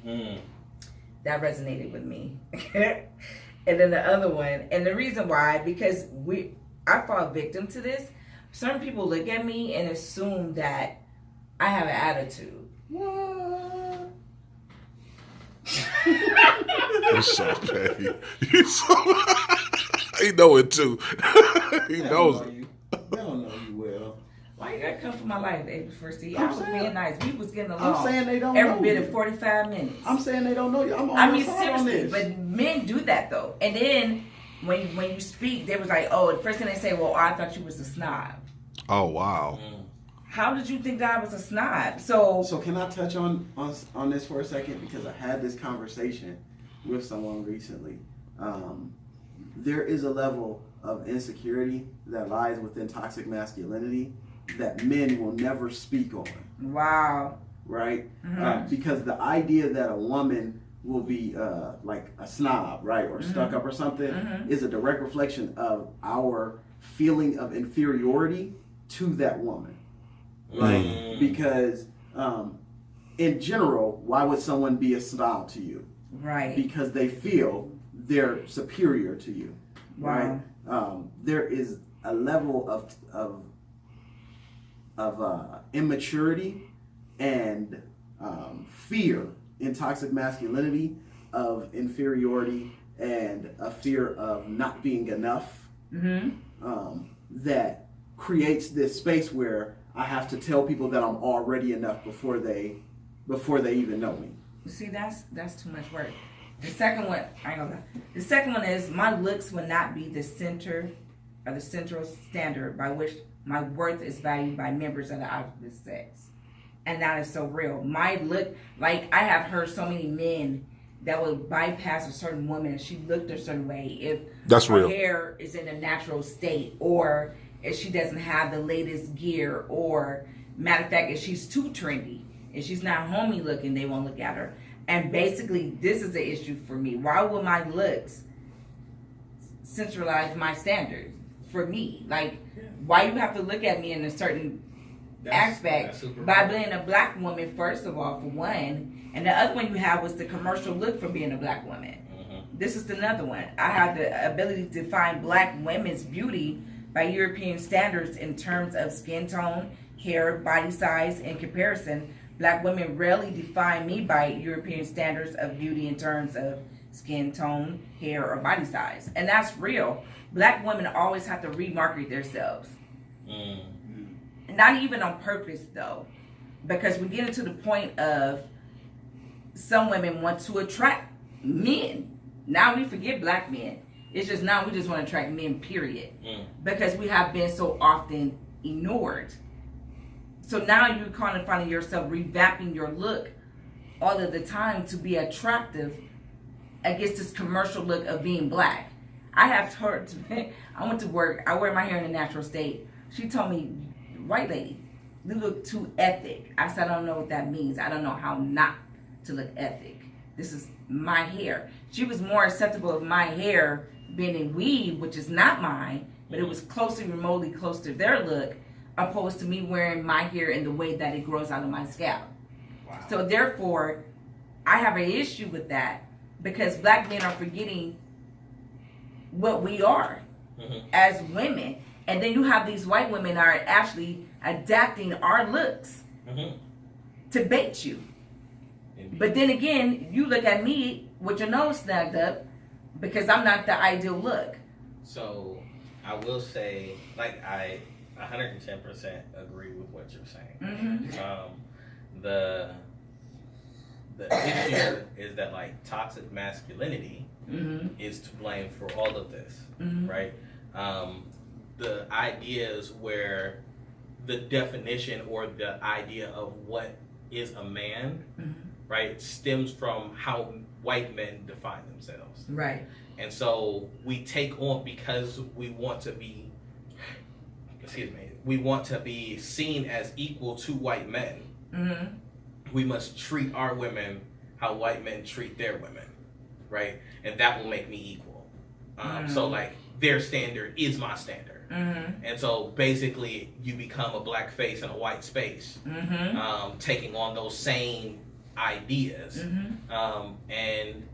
That resonated with me. And then the other one, and the reason why, because I fall victim to this. Certain people look at me and assume that I have an attitude. What? You're so petty. You're so... He know it too. He knows it. They don't know you well. Why you gotta come for my life, April 1st? I was being nice. We was getting along. I'm saying they don't every know bit you. of 45 minutes. I'm saying they don't know you. I'm on I mean, your side on seriously, this. but men do that though. And then when you speak, they was like, oh, the first thing they say, well, I thought you was a snob. Oh, wow. How did you think that I was a snob? So can I touch on this for a second? Because I had this conversation with someone recently. There is a level of insecurity that lies within toxic masculinity that men will never speak on. Wow. Right? Because the idea that a woman will be like a snob, right, or stuck up or something, is a direct reflection of our feeling of inferiority to that woman. Right? Because in general, why would someone be a snob to you? Right. Because they feel they're superior to you. Wow. Right? There is a level of immaturity and fear in toxic masculinity, of inferiority and a fear of not being enough, that creates this space where I have to tell people that I'm already enough before they even know me. See, that's too much work. The second one, I ain't gonna lie. The second one is my looks will not be the center or the central standard by which my worth is valued by members of the opposite sex. And that is so real. My look, like I have heard so many men that would bypass a certain woman if she looked a certain way. If that's her real. hair is in a natural state, or if she doesn't have the latest gear, or matter of fact, if she's too trendy, if she's not homey looking, they won't look at her. And basically, this is the issue for me. Why will my looks centralize my standards for me? Like, why you have to look at me in a certain aspect by being a black woman, first of all, for one. And the other one you have was the commercial look for being a black woman. This is another one. I have the ability to find black women's beauty by European standards in terms of skin tone, hair, body size. In comparison, black women rarely define me by European standards of beauty in terms of skin tone, hair, or body size. And that's real. Black women always have to remarket themselves. Not even on purpose, though. Because we get into the point of some women want to attract men. Now we forget black men. It's just now we just want to attract men, period. Because we have been so often ignored. So now you're kind of finding yourself revamping your look all of the time to be attractive against this commercial look of being black. I have heard, I went to work, I wear my hair in a natural state. She told me, white lady, you look too ethic. I said, I don't know what that means. I don't know how not to look ethic. This is my hair. She was more acceptable of my hair being in weave, which is not mine, but it was closely, remotely close to their look, opposed to me wearing my hair in the way that it grows out of my scalp. Wow. So therefore, I have an issue with that because black men are forgetting what we are as women. And then you have these white women are actually adapting our looks to bait you. But then again, you look at me with your nose snagged up because I'm not the ideal look. So I will say, like, I 110% agree with what you're saying. The issue is that, like, toxic masculinity is to blame for all of this, right? The ideas where the definition or the idea of what is a man, right, stems from how white men define themselves. Right. And so we take on, because we want to be, we want to be seen as equal to white men. We must treat our women how white men treat their women, right? And that will make me equal. So, like, their standard is my standard. And so basically you become a black face in a white space, taking on those same ideas, and